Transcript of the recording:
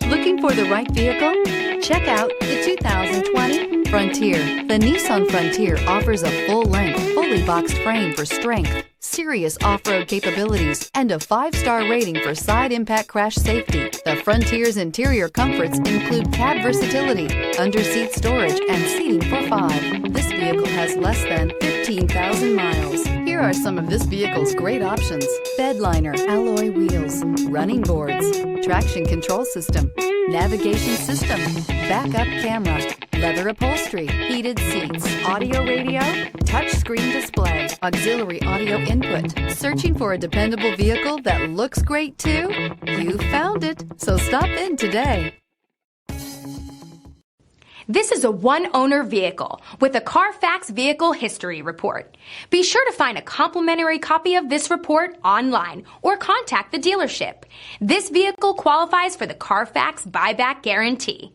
Looking for the right vehicle? Check out the 2020 Frontier. The Nissan Frontier offers a full-length, fully boxed frame for strength, serious off-road capabilities, and a 5-star rating for side impact crash safety. The Frontier's interior comforts include cab versatility, under-seat storage, and seating for 5. This vehicle has less than 15,000 miles. Here are some of this vehicle's great options: bed liner, alloy wheels, running boards, traction control system, navigation system, backup camera, leather upholstery, heated seats, audio radio, touchscreen display, auxiliary audio input. Searching for a dependable vehicle that looks great too? You found it, so stop in today. This is a one-owner vehicle with a Carfax Vehicle History Report. Be sure to find a complimentary copy of this report online or contact the dealership. This vehicle qualifies for the Carfax Buyback Guarantee.